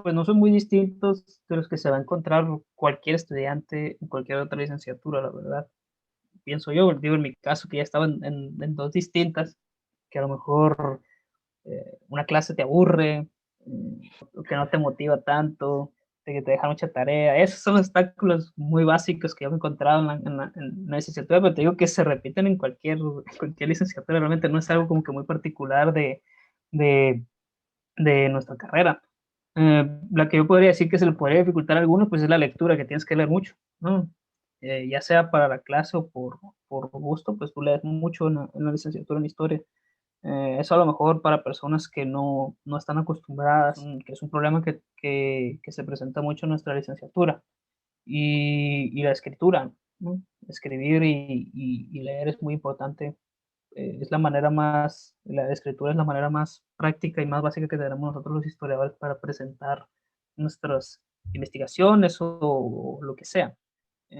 pues no son muy distintos de los que se va a encontrar cualquier estudiante en cualquier otra licenciatura, la verdad. Pienso yo, digo, en mi caso, que ya estaba en dos distintas, que a lo mejor una clase te aburre, que no te motiva tanto, de que te deja mucha tarea. Esos son obstáculos muy básicos que yo me he encontrado en la licenciatura, pero te digo que se repiten en cualquier licenciatura, realmente no es algo como que muy particular de, de nuestra carrera. La que yo podría decir que se le podría dificultar a algunos, pues es la lectura, que tienes que leer mucho, ¿no? Ya sea para la clase o por gusto, pues tú lees mucho en la licenciatura en historia. Eso a lo mejor para personas que no están acostumbradas, que es un problema que se presenta mucho en nuestra licenciatura. Y la escritura, ¿no? Escribir y leer es muy importante. Es la manera más, la escritura es la manera más práctica y más básica que tenemos nosotros los historiadores para presentar nuestras investigaciones o lo que sea.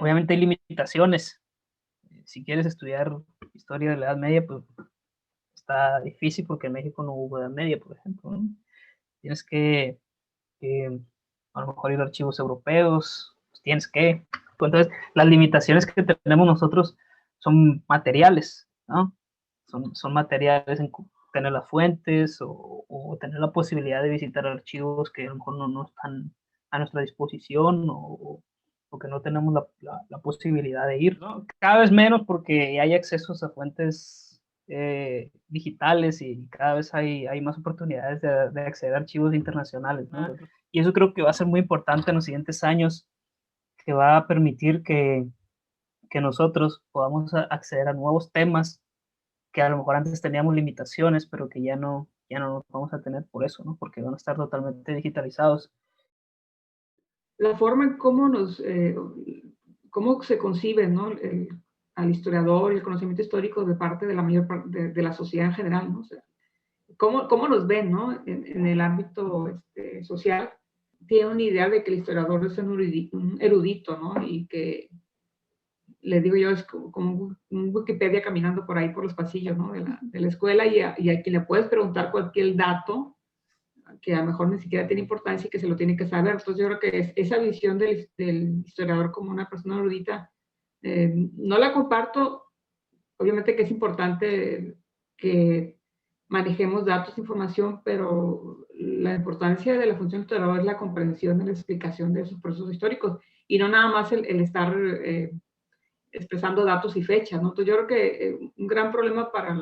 Obviamente hay limitaciones. Si quieres estudiar historia de la Edad Media, pues está difícil porque en México no hubo Edad Media, por ejemplo, ¿no? Tienes que a lo mejor ir a archivos europeos, pues tienes que. Pues entonces, las limitaciones que tenemos nosotros son materiales, ¿no? Son materiales en tener las fuentes o tener la posibilidad de visitar archivos que a lo mejor no están a nuestra disposición o que no tenemos la posibilidad de ir, ¿no? Cada vez menos porque hay accesos a fuentes digitales y cada vez hay más oportunidades de acceder a archivos internacionales, ¿no? Y eso creo que va a ser muy importante en los siguientes años, que va a permitir que nosotros podamos acceder a nuevos temas que a lo mejor antes teníamos limitaciones, pero que ya no nos vamos a tener por eso, ¿no? Porque van a estar totalmente digitalizados. La forma en cómo se concibe, ¿no? Al historiador y el conocimiento histórico de parte de la mayor parte de la sociedad en general, ¿no? O sea, cómo nos ven, ¿no? En el ámbito social, tiene una idea de que el historiador es un erudito, ¿no? Y que, le digo yo, es como un Wikipedia caminando por ahí por los pasillos, ¿no? De la escuela y a quien le puedes preguntar cualquier dato que a lo mejor ni siquiera tiene importancia y que se lo tiene que saber. Entonces yo creo que esa visión del historiador como una persona erudita, no la comparto. Obviamente que es importante que manejemos datos, información, pero la importancia de la función historiador es la comprensión y la explicación de esos procesos históricos y no nada más el estar expresando datos y fechas, ¿no? Entonces yo creo que un gran problema para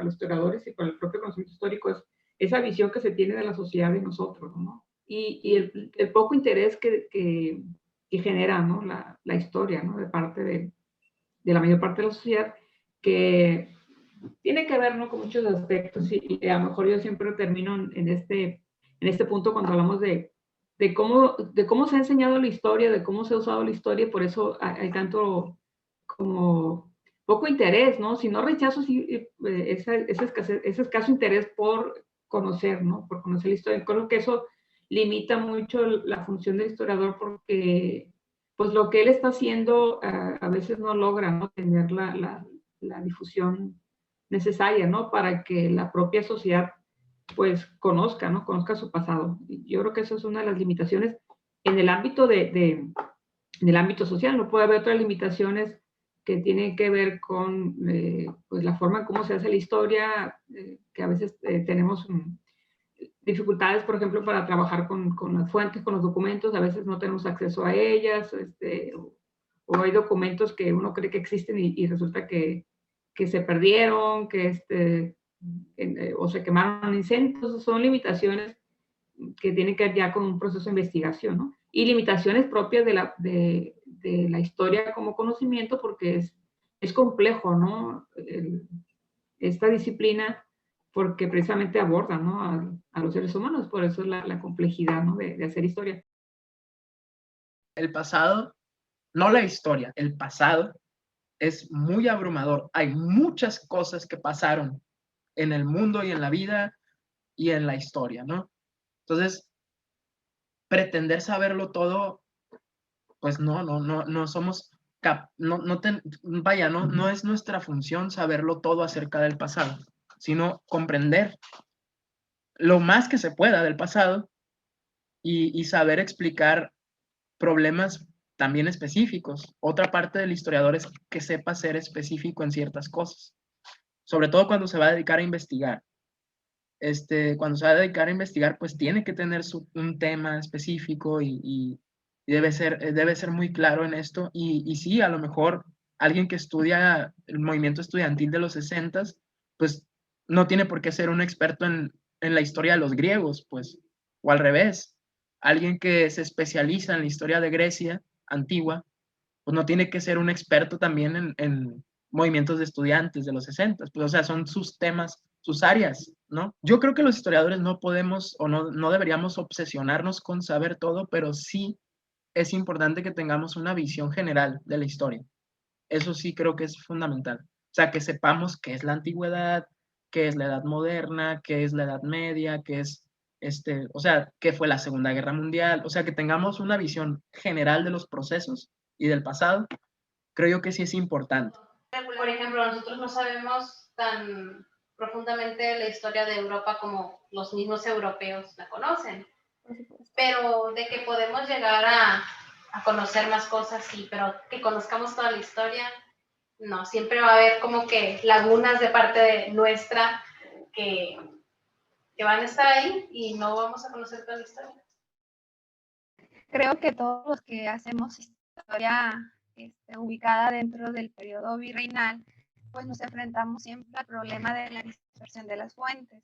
los historiadores y para el propio conocimiento histórico es esa visión que se tiene de la sociedad y nosotros, ¿no? Y el poco interés que genera, ¿no? La historia, ¿no? De parte de la mayor parte de la sociedad, que tiene que ver, ¿no? Con muchos aspectos y a lo mejor yo siempre termino en este punto cuando hablamos de cómo se ha enseñado la historia, de cómo se ha usado la historia, por eso hay tanto como poco interés, ¿no? Si no rechazo ese escaso interés por conocer, ¿no? Por conocer la historia. Creo que eso limita mucho la función del historiador porque, pues, lo que él está haciendo a veces no logra, ¿no? Tener la difusión necesaria, ¿no? Para que la propia sociedad, pues, conozca, ¿no? Conozca su pasado. Yo creo que eso es una de las limitaciones en el ámbito en el ámbito social. No puede haber otras limitaciones que tienen que ver con pues la forma en cómo se hace la historia, que a veces tenemos dificultades, por ejemplo, para trabajar con las fuentes, con los documentos, a veces no tenemos acceso a ellas, o hay documentos que uno cree que existen y resulta que se perdieron, o se quemaron en incendios. Son limitaciones que tienen que ver ya con un proceso de investigación, ¿no? Y limitaciones propias de la historia como conocimiento, porque es complejo, ¿no? Esta disciplina, porque precisamente aborda, ¿no? A los seres humanos, por eso es la complejidad, ¿no? De hacer historia. El pasado, no la historia, el pasado es muy abrumador. Hay muchas cosas que pasaron en el mundo y en la vida y en la historia, ¿no? Entonces, pretender saberlo todo, pues no somos, no es nuestra función saberlo todo acerca del pasado, sino comprender lo más que se pueda del pasado y saber explicar problemas también específicos. Otra parte del historiador es que sepa ser específico en ciertas cosas, sobre todo cuando se va a dedicar a investigar. Cuando se va a dedicar a investigar, pues tiene que tener un tema específico y debe ser muy claro en esto. Y sí, a lo mejor alguien que estudia el movimiento estudiantil de los 60, pues no tiene por qué ser un experto en la historia de los griegos, pues, o al revés. Alguien que se especializa en la historia de Grecia antigua, pues no tiene que ser un experto también en movimientos de estudiantes de los 60, pues o sea, son sus temas, sus áreas, ¿no? Yo creo que los historiadores no podemos o no deberíamos obsesionarnos con saber todo, pero sí es importante que tengamos una visión general de la historia. Eso sí creo que es fundamental. O sea, que sepamos qué es la antigüedad, qué es la edad moderna, qué es la edad media, qué es, o sea, qué fue la Segunda Guerra Mundial. O sea, que tengamos una visión general de los procesos y del pasado, creo yo que sí es importante. Por ejemplo, nosotros no sabemos tan profundamente la historia de Europa como los mismos europeos la conocen, pero de que podemos llegar a conocer más cosas, sí, pero que conozcamos toda la historia, no, siempre va a haber como que lagunas de parte de nuestra que van a estar ahí y no vamos a conocer toda la historia. Creo que todos los que hacemos historia ubicada dentro del periodo virreinal, pues nos enfrentamos siempre al problema de la dispersión de las fuentes.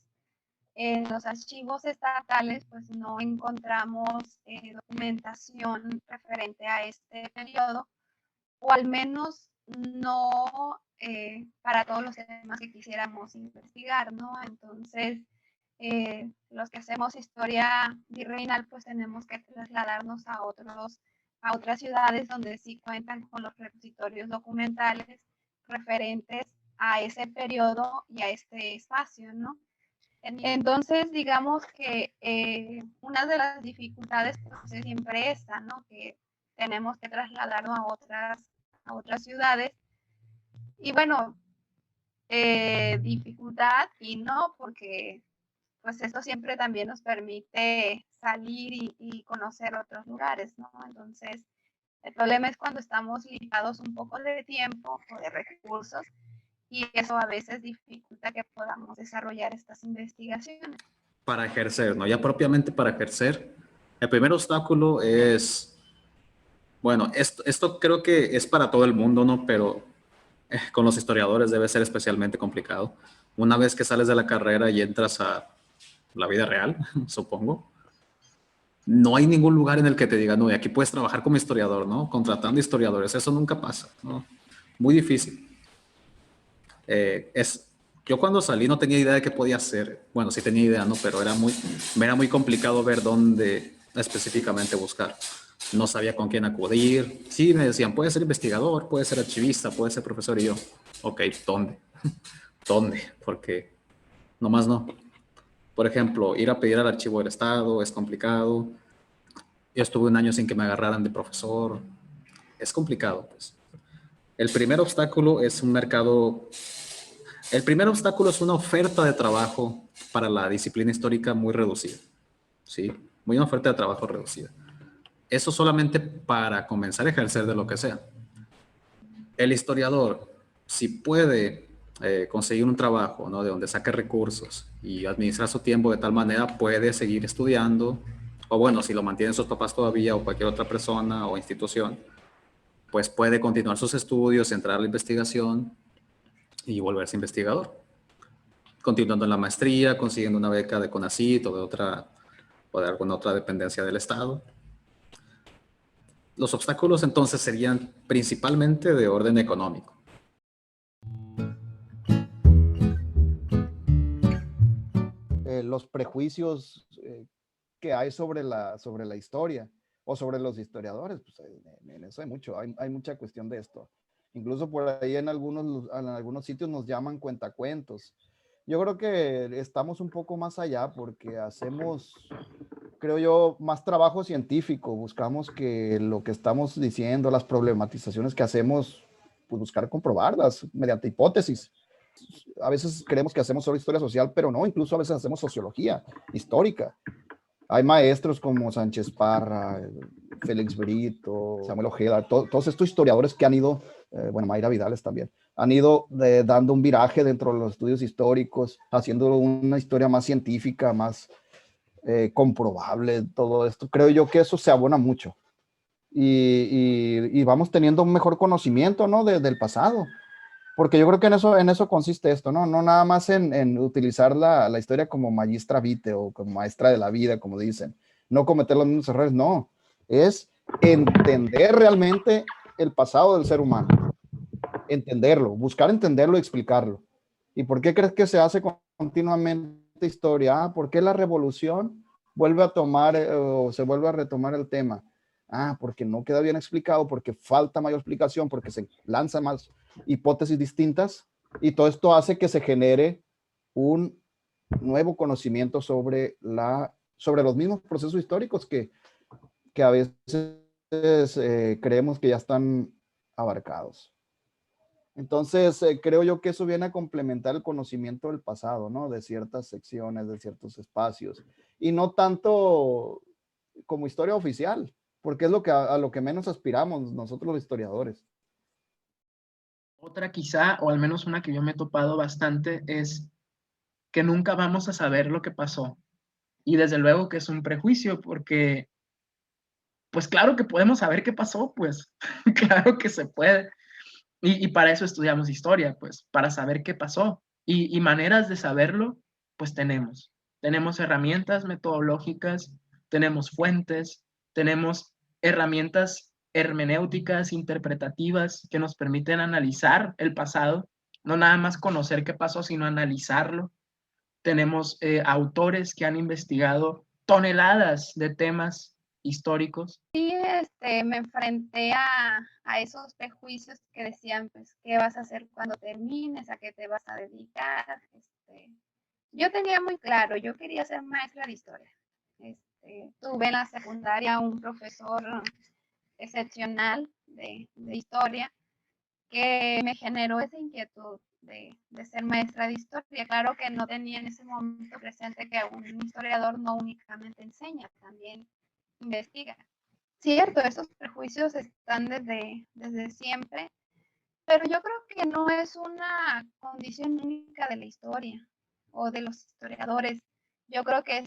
En los archivos estatales, pues no encontramos documentación referente a este periodo, o al menos no para todos los temas que quisiéramos investigar, ¿no? Entonces, los que hacemos historia virreinal, pues tenemos que trasladarnos a otras ciudades donde sí cuentan con los repositorios documentales referentes a ese periodo y a este espacio, ¿no? Entonces, digamos que una de las dificultades pues, es siempre esta, ¿no? Que tenemos que trasladarnos a otras ciudades. Y bueno, dificultad y no, porque pues esto siempre también nos permite salir y conocer otros lugares, ¿no? Entonces, el problema es cuando estamos limitados un poco de tiempo o de recursos y eso a veces dificulta que podamos desarrollar estas investigaciones. Para ejercer, ¿no? Ya propiamente para ejercer, el primer obstáculo es, bueno, esto creo que es para todo el mundo, ¿no? Pero con los historiadores debe ser especialmente complicado. Una vez que sales de la carrera y entras a la vida real, supongo, no hay ningún lugar en el que te digan, no, y aquí puedes trabajar como historiador, ¿no? Contratando historiadores, eso nunca pasa, ¿no? Muy difícil. Yo cuando salí no tenía idea de qué podía hacer. Bueno, sí tenía idea, ¿no? Pero era muy complicado ver dónde específicamente buscar. No sabía con quién acudir. Sí, me decían, puede ser investigador, puede ser archivista, puede ser profesor. Y yo, ok, ¿dónde? ¿Dónde? Porque nomás no. Por ejemplo, ir a pedir al archivo del Estado es complicado. Yo estuve un año sin que me agarraran de profesor. Es complicado, pues. El primer obstáculo es un mercado... El primer obstáculo es una oferta de trabajo para la disciplina histórica muy reducida. ¿Sí? Muy una oferta de trabajo reducida. Eso solamente para comenzar a ejercer de lo que sea. El historiador, si puede conseguir un trabajo, ¿no? De donde saque recursos y administrar su tiempo de tal manera, puede seguir estudiando, o bueno, si lo mantienen sus papás todavía o cualquier otra persona o institución, pues puede continuar sus estudios, entrar a la investigación y volverse investigador. Continuando en la maestría, consiguiendo una beca de CONACYT o de alguna otra dependencia del Estado. Los obstáculos entonces serían principalmente de orden económico. Los prejuicios que hay sobre la historia o sobre los historiadores, pues en eso hay mucha cuestión de esto. Incluso por ahí en algunos sitios nos llaman cuentacuentos. Yo creo que estamos un poco más allá porque hacemos, creo yo, más trabajo científico. Buscamos que lo que estamos diciendo, las problematizaciones que hacemos, pues buscar comprobarlas mediante hipótesis. A veces creemos que hacemos solo historia social, pero no, incluso a veces hacemos sociología histórica. Hay maestros como Sánchez Parra, Félix Brito, Samuel Ojeda, todos estos historiadores que han ido, bueno, Mayra Vidales también, han ido dando un viraje dentro de los estudios históricos, haciendo una historia más científica, más comprobable, todo esto. Creo yo que eso se abona mucho. Y vamos teniendo un mejor conocimiento, ¿no? del pasado. Porque yo creo que en eso consiste esto, ¿no? No nada más en utilizar la historia como magistra vitae o como maestra de la vida, como dicen. No cometer los mismos errores, no. Es entender realmente el pasado del ser humano. Entenderlo, buscar entenderlo y explicarlo. ¿Y por qué crees que se hace continuamente historia? ¿Por qué la revolución vuelve a tomar o se vuelve a retomar el tema? Porque no queda bien explicado, porque falta mayor explicación, porque se lanzan más hipótesis distintas, y todo esto hace que se genere un nuevo conocimiento sobre los mismos procesos históricos que a veces creemos que ya están abarcados. Entonces, creo yo que eso viene a complementar el conocimiento del pasado, ¿no? De ciertas secciones, de ciertos espacios, y no tanto como historia oficial, porque es a lo que menos aspiramos nosotros los historiadores. Otra quizá, o al menos una que yo me he topado bastante, es que nunca vamos a saber lo que pasó. Y desde luego que es un prejuicio, porque pues claro que podemos saber qué pasó, pues claro que se puede. Y para eso estudiamos historia, pues para saber qué pasó. Y maneras de saberlo, pues tenemos. Tenemos herramientas metodológicas, tenemos fuentes, tenemos herramientas hermenéuticas, interpretativas, que nos permiten analizar el pasado, no nada más conocer qué pasó, sino analizarlo. Tenemos autores que han investigado toneladas de temas históricos. Sí, me enfrenté a esos prejuicios que decían, pues, ¿qué vas a hacer cuando termines? ¿A qué te vas a dedicar? Yo tenía muy claro, yo quería ser maestra de historia. Tuve en la secundaria un profesor excepcional de historia que me generó esa inquietud de ser maestra de historia. Claro que no tenía en ese momento presente que un historiador no únicamente enseña, también investiga. Cierto, esos prejuicios están desde siempre, pero yo creo que no es una condición única de la historia o de los historiadores. Yo creo que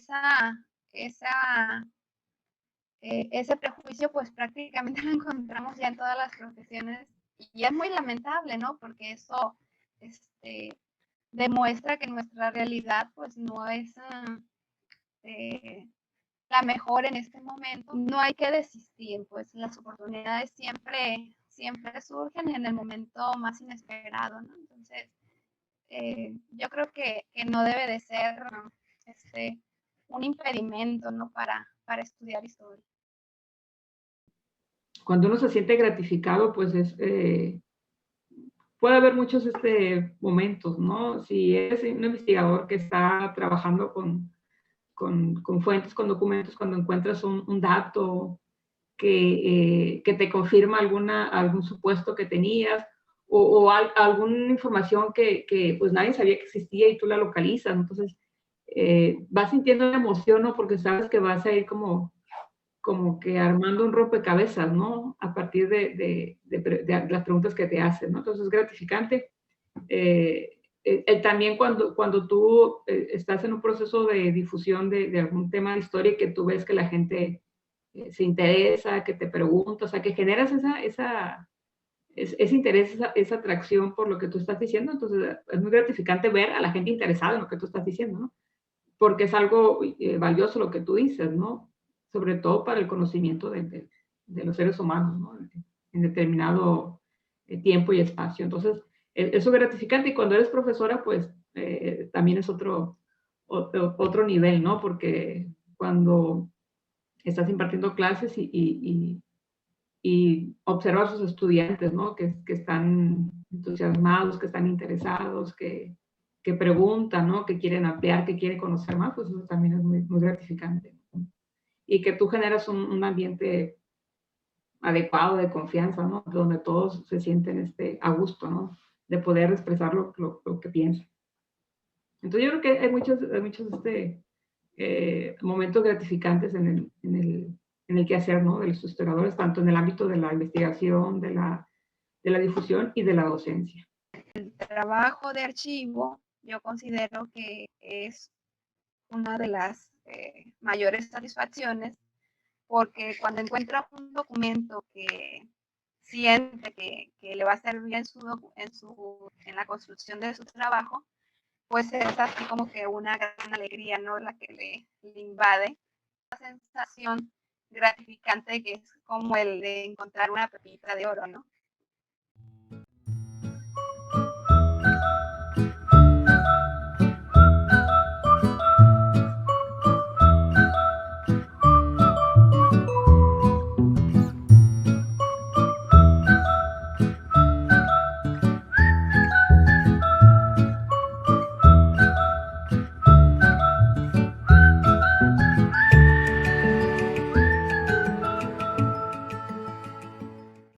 ese prejuicio pues prácticamente lo encontramos ya en todas las profesiones y es muy lamentable, ¿no? Porque eso demuestra que nuestra realidad pues no es la mejor en este momento. No hay que desistir, pues las oportunidades siempre surgen en el momento más inesperado, ¿no? Entonces, yo creo que no debe de ser un impedimento, ¿no? Para estudiar historia. Cuando uno se siente gratificado, pues puede haber muchos momentos, ¿no? Si eres un investigador que está trabajando con fuentes, con documentos, cuando encuentras un dato que te confirma algún supuesto que tenías o alguna información que pues nadie sabía que existía y tú la localizas. Entonces, vas sintiendo una emoción, ¿no? Porque sabes que vas a ir como que armando un rompecabezas, ¿no? A partir de las preguntas que te hacen, ¿no? Entonces es gratificante. También cuando tú estás en un proceso de difusión de algún tema de historia y que tú ves que la gente se interesa, que te pregunta, o sea, que generas ese interés, esa atracción por lo que tú estás diciendo, entonces es muy gratificante ver a la gente interesada en lo que tú estás diciendo, ¿no? Porque es algo valioso lo que tú dices, ¿no? Sobre todo para el conocimiento de los seres humanos, ¿no? En determinado tiempo y espacio. Entonces, eso es gratificante y cuando eres profesora, pues también es otro nivel, ¿no? Porque cuando estás impartiendo clases y observar a sus estudiantes, ¿no? Que están entusiasmados, que están interesados, que preguntan, ¿no? Que quieren ampliar, que quieren conocer más, pues eso también es muy, muy gratificante. Y que tú generas un ambiente adecuado de confianza, ¿no? Donde todos se sienten a gusto, ¿no? De poder expresar lo que piensan. Entonces yo creo que hay muchos momentos gratificantes en el quehacer, ¿no? De los historiadores, tanto en el ámbito de la investigación, de la difusión y de la docencia. El trabajo de archivo, yo considero que es una de las mayores satisfacciones, porque cuando encuentra un documento que siente que le va a servir en la construcción de su trabajo, pues es así como que una gran alegría, ¿no? La que le invade. Una sensación gratificante que es como el de encontrar una pepita de oro, ¿no?